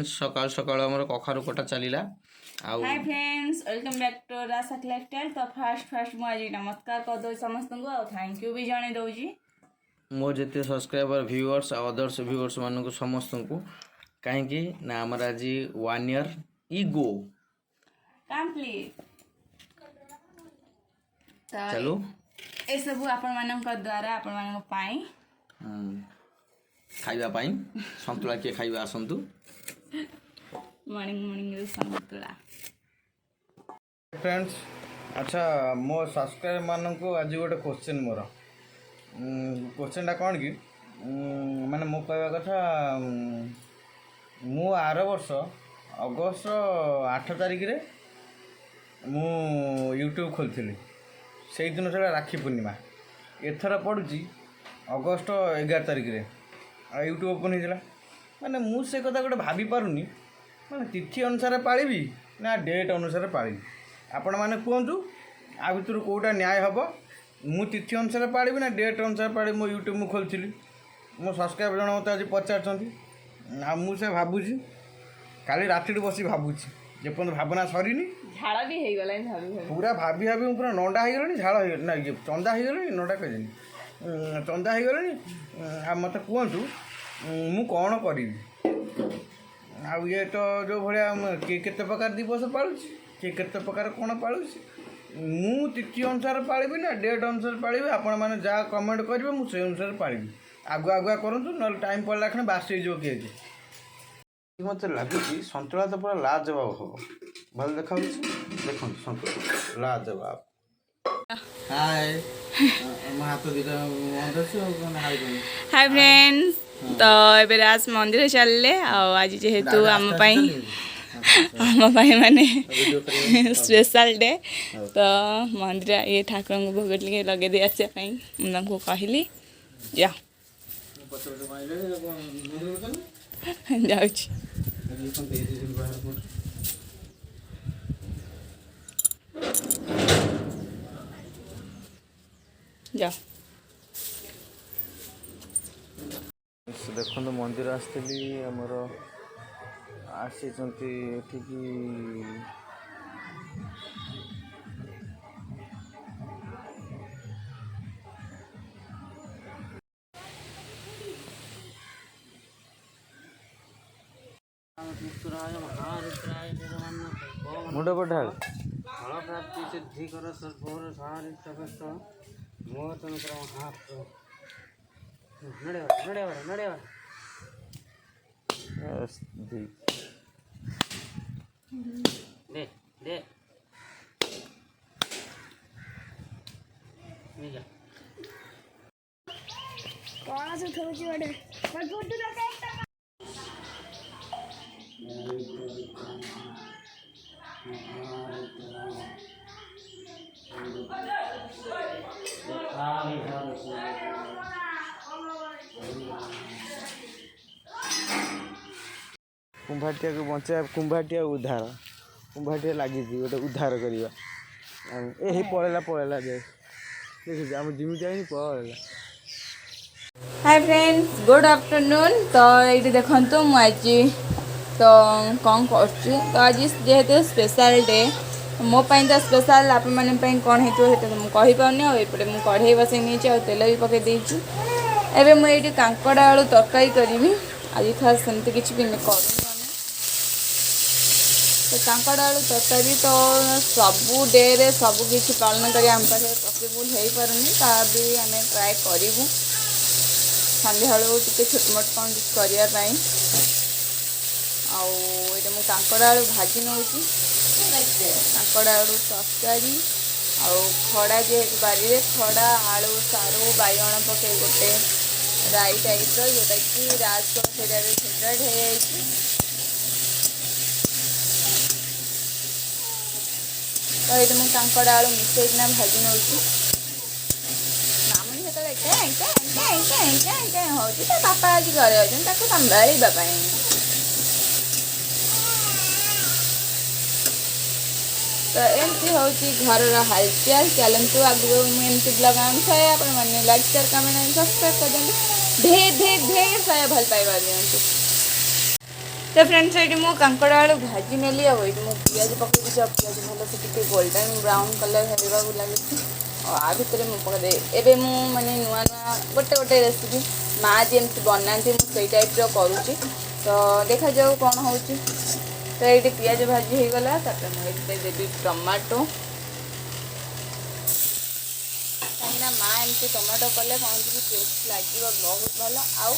Friends सकाल सकाल हमर कखारु कटा चलीला आउ hi friends welcome back to Rasak lifestyle. तो फास्ट मु आज नमस्कार कर दो समस्त को और थैंक यू भी जणे दउजी मोर जते सब्सक्राइबर व्यूअर्स और अदर्स व्यूअर्स मान को समस्त को कहीं ना आमर आज 1 ईयर ईगो कंप्लीट। चलो ए सब आपण मानक द्वारा आपण मानक पाई खाइबा पाई संतुला के खाइबा आसंतु मॉर्निंग रे संतुला। फ्रेंड्स अच्छा मो सब्सक्राइबर मान को आज गोटे क्वेश्चन मोर क्वेश्चनटा कौन कि माने मो कहवा कथा मु आर वर्ष अगस्त 8 तारिख रे मु यूट्यूब खोलि से दिन से राखी पूर्णिमा एथर पड़ुची अगस्त 11 तारिख रे यूट्यूब ओपन होता माने मु से कथा गोटे भाभी पारुनी माने तिथि अनुसार पालिबी ना डेट अनुसार पालिबी आपण माने कहतु आ भर कौटा न्याय हम मु तिथि अनुसार पालिबी ना डेट अनुसार पालिबी। मो यूट्यूब मु खोलि मो सब्सक्राइबर जन मत आज पचार आ मुझे भावुची काली राति बस भावुची जेपर्यंत भावना सरीनी झाड़ा भी हे गला भाभी पूरा भाभी भाभी पूरा नंडा हो गलानी झाड़ ना ये चंदा हो गलानी नंडा कह चंदा हो गलानी आ मत कहतु मु कौन करी आउ ये तो जो भाया किए केते प्रकार दिवस पालुची किए केते प्रकार कौन पालुची मु तिथि अनुसार पालिबी ना डेट अनुसार पालिबी आपण माने जहाँ कमेंट करेंगे मुझे अनुसार पालिबी आगुआ आगुआ करूँ ना टाइम पड़ला क्षण बासी हो किए मत लगुच सतुला तो पूरा लाजवाब हम भल देखा देख सतुला लाजवाब। हाय हाय फ्रेंड्स तो एबे राज मंदिर चलले आज जेहेतु आम माने स्पेशल डे तो मंदिर ये ठाकुर को भोग लगे दे आसापी मुझे कहली जा जाऊँ जा देखो मंदिर आसती आमर आसी मुंड पढ़ा फल प्राप्ति सिद्धि कर सर्वोर सारिष्ट मोह हाथ नड़े दे दे कौन से थोड़ी बड़े पर गुड्डू ना कुंभाटिया को बचा कुंभाटिया उद्धार कुंभाटिया लगी गोटे उद्धार करवा यही पड़ेला देखिए आम जिमी जाए पड़ेला। Hi friends good afternoon. तो ये देखो मुझे तो कौन कर आज जेहेतु स्पेशल डे मोपाई तो स्पेशल आप कौन हो कहीपारनी आईपटे मुझे कढ़ई बसई नहीं तेल भी पकई देती एवं मुझे कांकड़ आलू तरकारी करी आज खास सेमती किसी भी कर तो कांकड़ आलू तरकारी तो सबू डे रे सबू किसी पालन कर पॉसिबल हो पारुनी भी आम ट्राए करूँ सन्ध्या टे छोट मोट कौन करने आईटा मुझे कांकड़ आलू भाजी नौ कांकड़ आलू तरकारी खड़ा जेहेतु बारी खड़ा आलू सारू बैगण पकई गोटे राई टाइप जोटा कि राज को फेवरेट हो जाए तो ये मुझे कांकड़ आलू मिसेकिना भाजी नौ मामुनी से हो बापा आज घरे अच्छे संभाड़ा तो एमती हूँ घर हालचाल चलतु आगे मुझे ब्लॉग अनुसार आपने लाइक शेयर कमेंट सब्सक्राइब कर दिखाँ ढेर ढेर ढेर सारा भल पाइबा दिखाँ तो फ्रेंड्स ये मु कांकड़ आलू भाजी नेली आ पियाज पकई दी पियाज भलसे टिके गोल्डन ब्राउन कलर हेल्ला लगे आ भितर मुझे पकईदे एवं मु माने नुआ नुआ गोटे गोटे रेसिपी माँ जमी बनाती मुझे टाइप करुँची तो देखा जाऊ कौन हो तो ये पियाज भाजी हो गला मुझे देवी टमाटो कहीं माँ एमती टमाटो कले कहते कि टेस्ट लगे बहुत भल आउ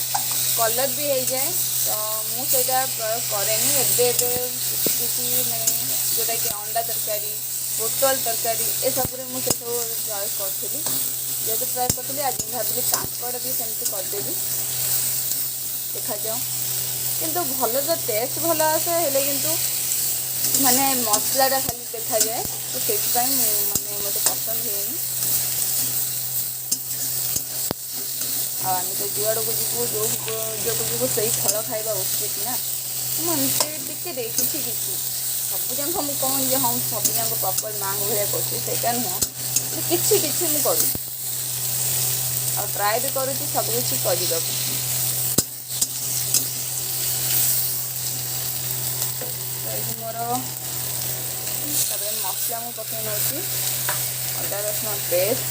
कलर भी हो जाए तो मुझे प्रयोग कैनि किसी मैंने जोटा कि अंडा तरकारी पोटल तरकारी ए सब मुझे प्रयोग करी जेहतु प्रयोग करी आज भाविली कांकड़ भी सेमती करदेवी देखा जाओ किंतु भल तो टेस्ट भल आसे हेले किंतु माने मसलाटा खाली देखा जाए तो से माने मत पसंद हुए आम तो जुआड़ को जीवु जो जीवु से फल खाଇବା उचित ना मुझे देखी किसी सब जाक मुझे कौन जे हाँ सब जाक प्रॉपर माँ भाया कर नुह कि करूँ आ ट्राए भी करुँच सब किसी करने मोर मसला मुझे पकई नौ अदा रसुण पेस्ट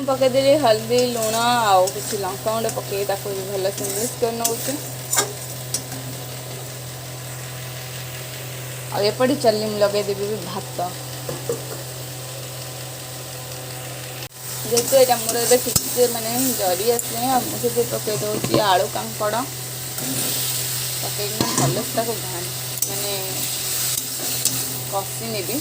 पकईदेली हल्दी लुण आउ कि लंका गुंड पकई भल से मिक्स कर नौचे आएपटे चली लगेदेवी भात जेहेतु यहाँ मोर ए ठीक से मैंने जरी आसे मुझे पकई दूसरी आलू कांकड़ पकईना भल से मैंने कषि नेबी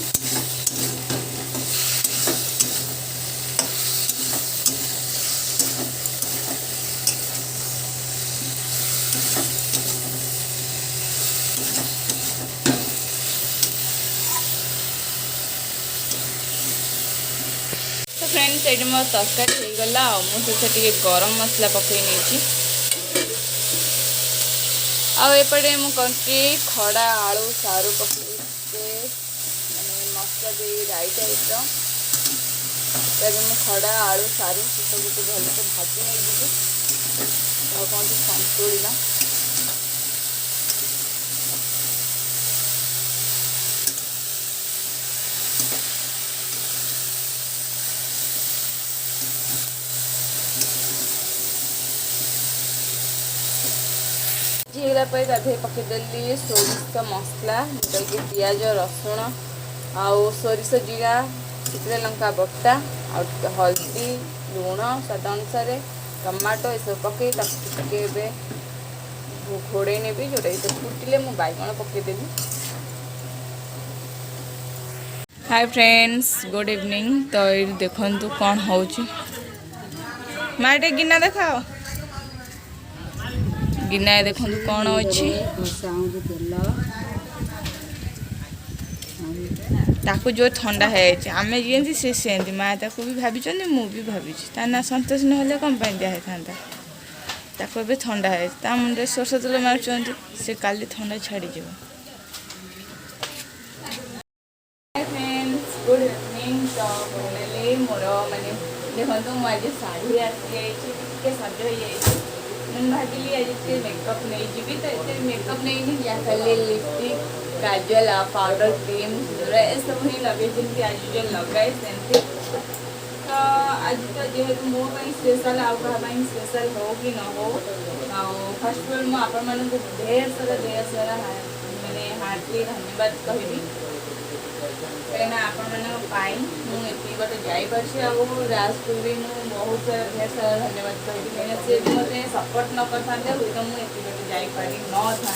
तो फ्रेंड्स ये मोर तरकारी हो गला मुझे गरम मसला पकई नहीं आएपटे मुझे खड़ा आलू सारू पकई मैंने मसला दे राई टाइप मुझे खड़ा आलू सारू सब को भल से भाजी नहीं जी कौन संतुला जीरा पकईदेली सोरिष मसला जोटा कि पियाज रसुण आउ सोरिष जीरा शुखा लंका बटा आउ हल्दी लुण स्वाद अनुसार टमाटो ये सब पकई घोड़े ने जोटा कि फुटिले मु बैगण पकईदेवी। हाय फ्रेंड्स गुड इवनिंग तो ये देखु कौन हो माटे गिना देखाओ गिना देखु कौन अच्छी ताकू जो ठंडा है आम जी से माँ ताकू भी भाभी मु भी भाभी ना संतोष ना कौन दिया ताकू ए ठंडा है मुंडे सोरष तेल मार्च से काली ठंडा छाड़ी जीव। गुड इवनिंग तो मोर माने देखो मुझे शाढ़ी आसी सज हो मैं भाविली आज मेकअप नहीं जी तो ये मेकअप नहीं या खाली लिपस्टिक काजल पाउडर क्रीम ये सब ही लगे जमी आज जो लगाए सेमती तो आज तो जेहेतु मो स्पेशल आउ क्या स्पेशल हो कि न हो फर्स्ट ऑफ ऑल मुझे ढेर सारा मैंने हार्टली धन्यवाद कहबी कहीं आपण मुझे बाटे जापर राजपुर भी मुझे बहुत सारा ढेर सारा धन्यवाद कहबी कहीं सी भी मत सपोर्ट न करते हुए तो मुझे बाटे जापारि न था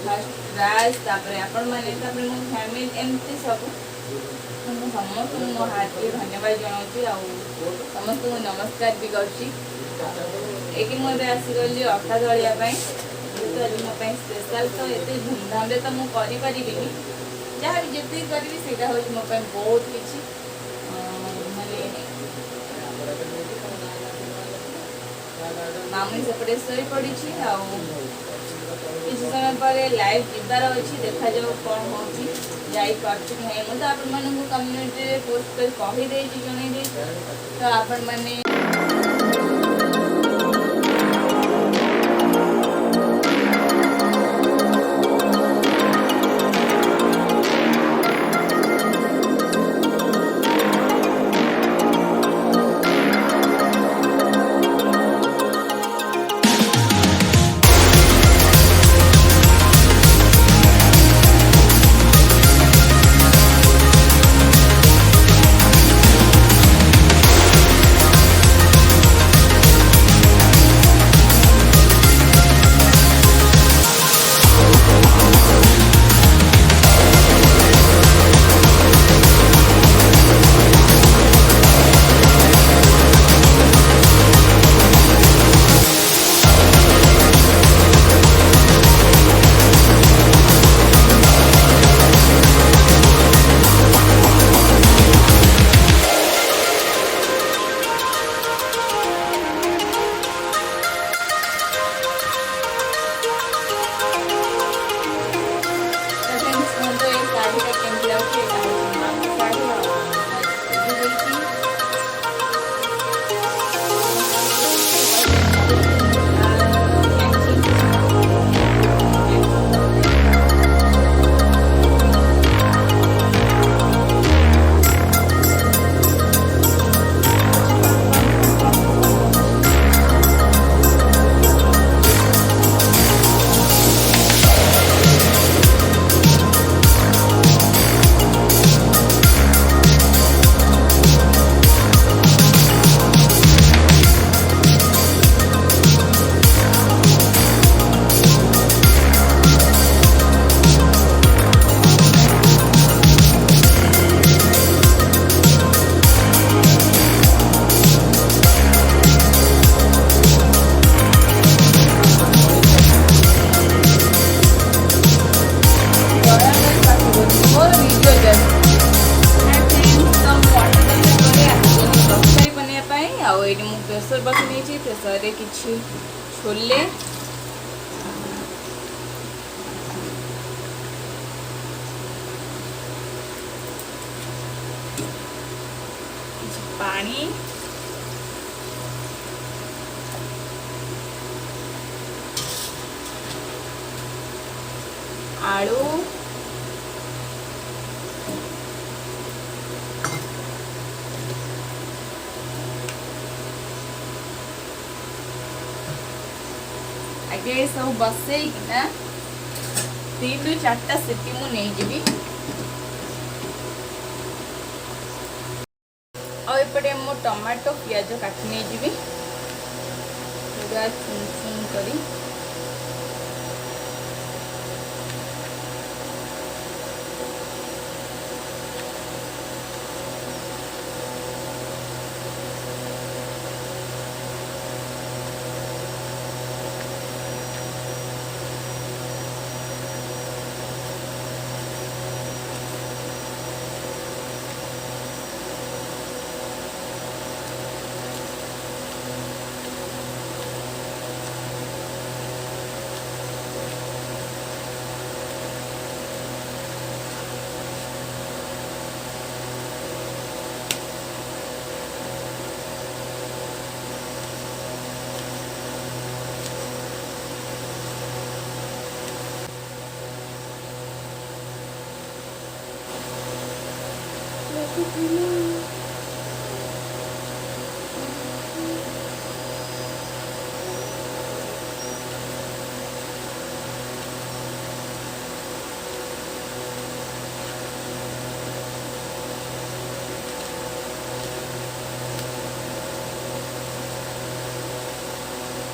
फर्स्ट राज आपण मैंने मो फैमिली एमती सब समस्त मो हार्टली धन्यवाद जनाऊँ समस्त नमस्कार भी कर मुझे आसीगली अटा दलिया तो आज मो स्पेशल तो ये धूमधाम तो मुझे करी जहाँ भी जी करी से मो बहुत किसी मामुनी सेपटे शोई पड़ी किसी समय पर लाइव जीवार अच्छी देखा जाओ कौन हो जापारे मुझे आपण मानक कम्युनिटी पोस्ट कर कहीदे जन तो आपण मैंने प्रेसर बस नहीं प्रेसर रे किछि छोले पानी आलू आगे सब बसईकिना 3 ରୁ 4ଟା सीटी मु नहीं जीवी और एपटे मो टमाटो पियाज काटी नहीं जीवी पूरा चुन चुन करी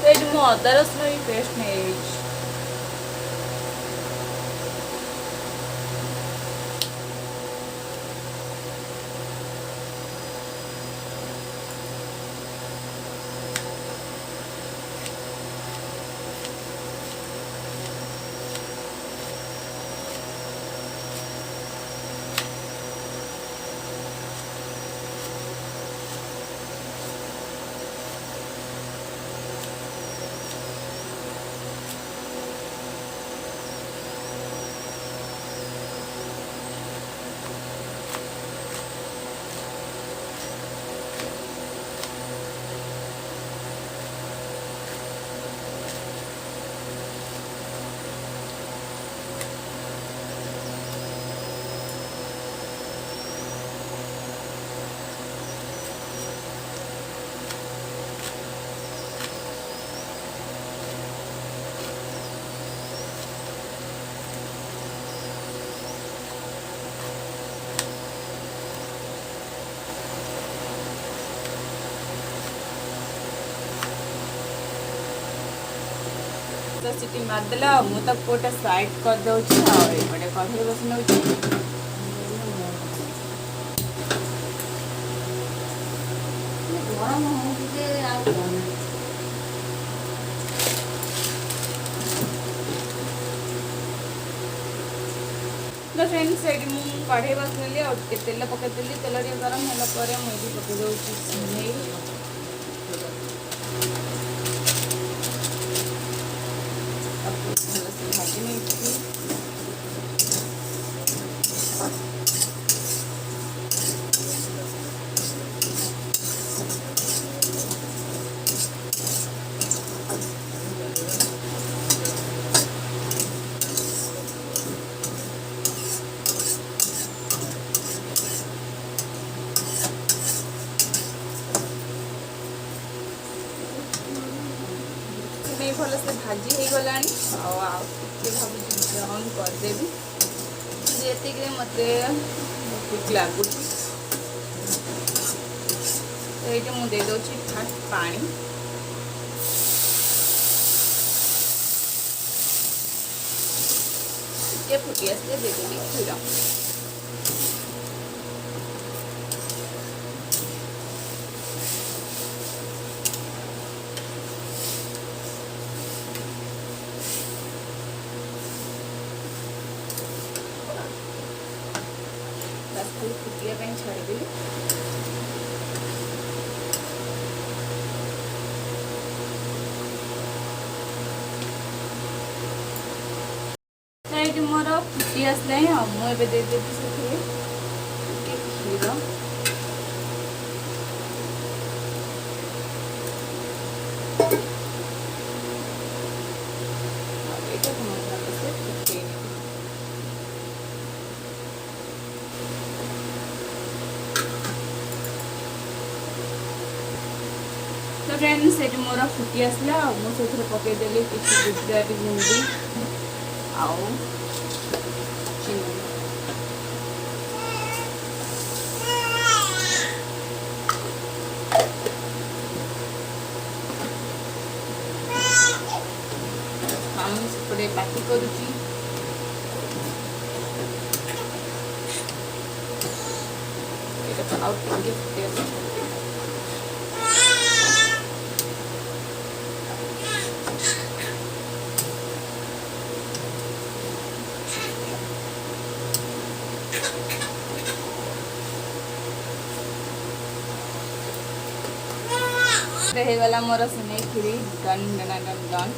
तो ये मो अदा रसुण भी पेस्ट नहीं दस सीटी मारदेला मुझे गोटे साइड कर दूँगी गोटे कढ़ाई बस नौ गरम हो तो फ्रेंड्स ये कढ़ाई बसली और तेल पकईदेली तेल टे गरम होगा मुझे पकई दूसरी सिमेई भलसे भाजी नहीं भलसे भाजी हो गला भाव ब्राउन करदेवी ये मत ठीक लगुच ये मुझे दे फास्ट पानी टे फुटी आसले देदेवी क्षीर खाली फुटिया छाड़देवी तो ये मोर फुटी आसला मुझे देदेवी से क्षीर तो फ्रेंड्स ये मोर फुटी आसला मुझे पकईदेली किसी गुजराती गुंडी आउ चिनी हम सेपटे पाटी करुची आउट फुटे गला मोर सिने खीरी डन डन डन डन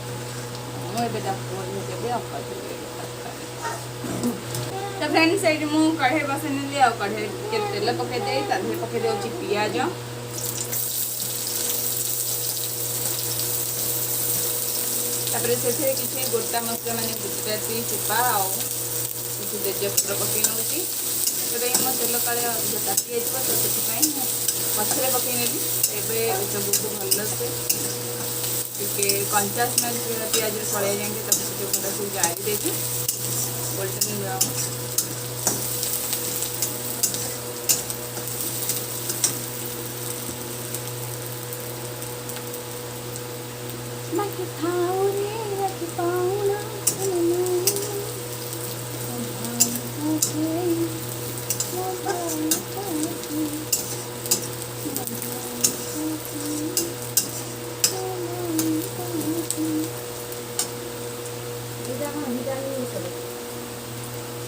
मुझे देवी तो फ्रेंड्स ये कढ़ाई बसई नी आ कढ़ाई तेल पकईदे पकई दूसरी पिज से किसी गोटा मसला मैंने गुजराती चुपा किसी तेजपत्र पकई नौची तो मो तेल काले ताकि तो से पछरे पकई नेबी सब को भलसे टे कंचा स्मेल पिज पड़े जाए सब जारी देती गोल्डन ब्राउन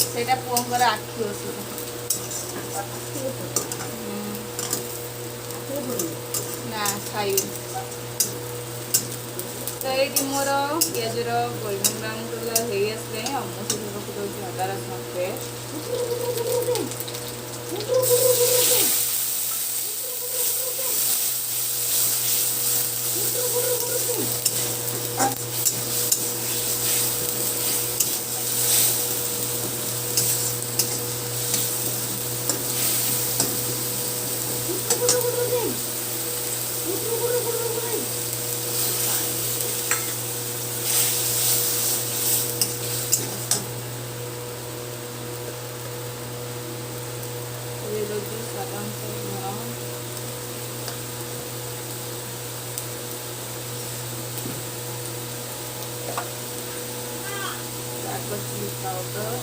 सेटा पुअंकर आखि ओषध ना खाई तो ये मोर पिजर गोल्डन ब्राउन कलर हो आसले मुझे पकई दूसरी अदा रसुण पेस्ट पाउडर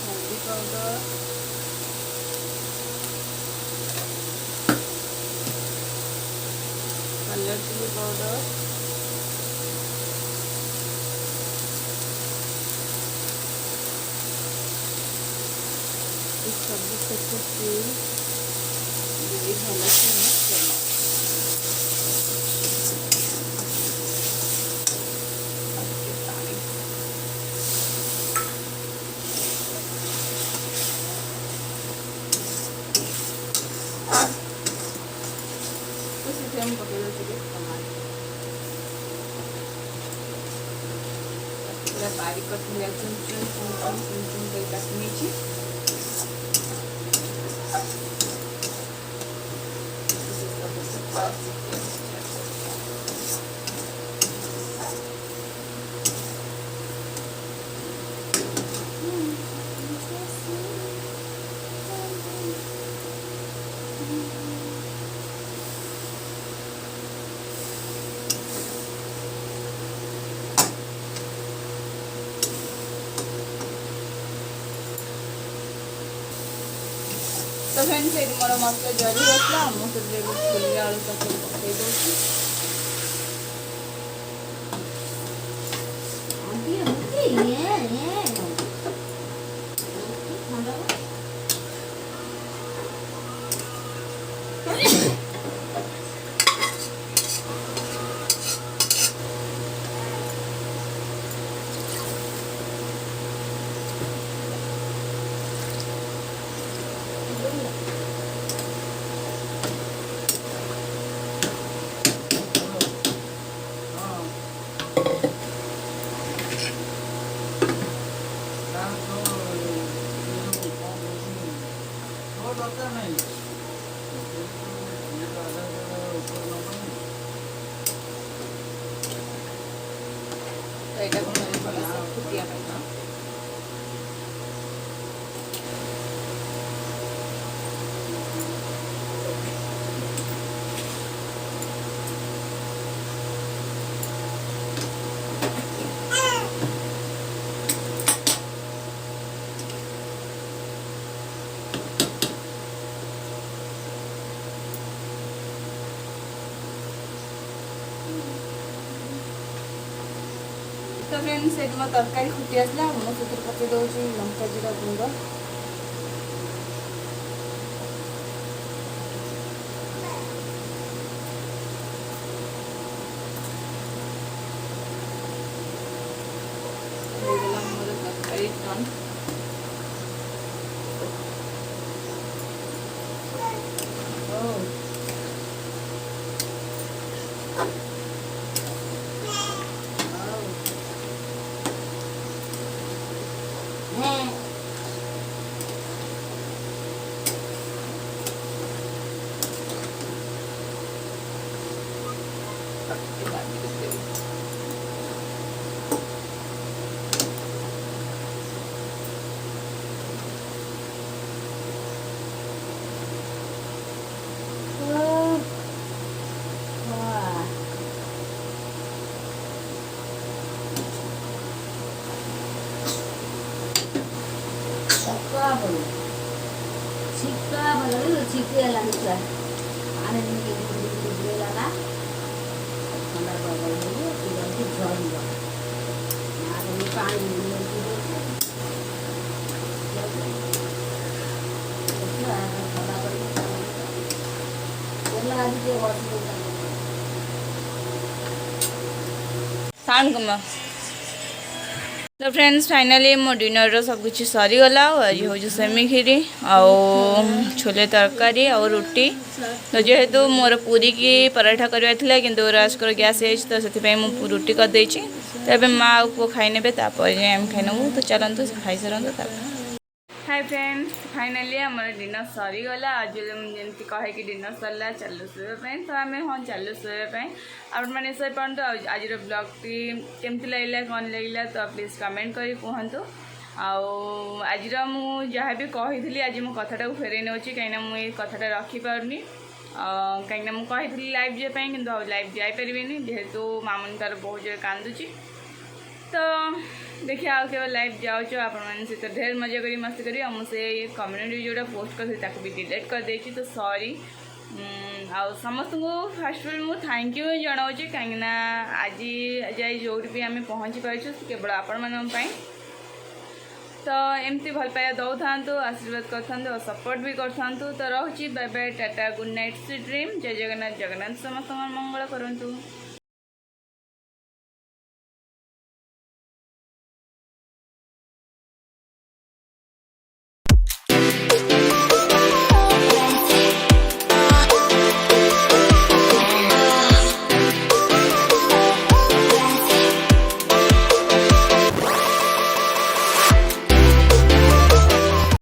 हल्दी पाउडर कलर चिली पाउडर इस सब्जी को भल से मिक्स करना। हम पकड़ पूरा बारीक कटनी चुन चुन कर काटनी तो फ्रेंड्स ये मोर मसला जरी होता मुझे फुलिया आलू तक पकई दूसरी तो ये फुटिया तो फ्रेंड्स ये मो तरकारी फुटी आसला मुझे पकई दूसरी लंका जीरा गुंड तरकारी टन तो फ्रेंड्स फाइनली मो डिनर सब कुछ सरीगला आज हूँ सेमी खीरी आउ छोले तरकारी और रुटी तो जेहेतु मोर पूरी की पराठा करवा कि राजकर गैस तो से मुझे रुटी करदे तो माँ को खाई ने आम खाई नबू तो चलतु खाई सारत हाय फ्रेंड्स फाइनली आम डिनर सरीगला आज जमी कहे कि डिनर सरला चलो शोवाई तो आम हाँ चलो शोवाई आप मैंने शो पारत आज ब्लॉग टी केमती लगे कौन लगे तो प्लीज कमेंट कर कहतु आज मुझे भी कही आज मो कथाटा फेरई नौची कहीं मुझे कथाटा रखिपारनी कहीं मुझे कही लाइव जावाई कि लाइव जापरि जेहेतु मामुनकार बहुत जोर कांदुची तो देखिए आउ के लाइव जाऊँ आपण सहित ढेर मजा करी मस्ती करी मुझे कम्युनिटी जोटा पोस्ट कर भी डिलीट कर देती तो सॉरी आ समस्त को फास्ट मुझे थैंक यू जनाऊँ कहीं आज जाए जो भी आम पहुँची पार्छू केवल आपण मान तो एमती भल पाया दौ था आशीर्वाद कर और सपोर्ट भी कर तो रोची bye bye tata good night sweet dream जय जगन्नाथ जगन्नाथ समस्त मंगल करूँ।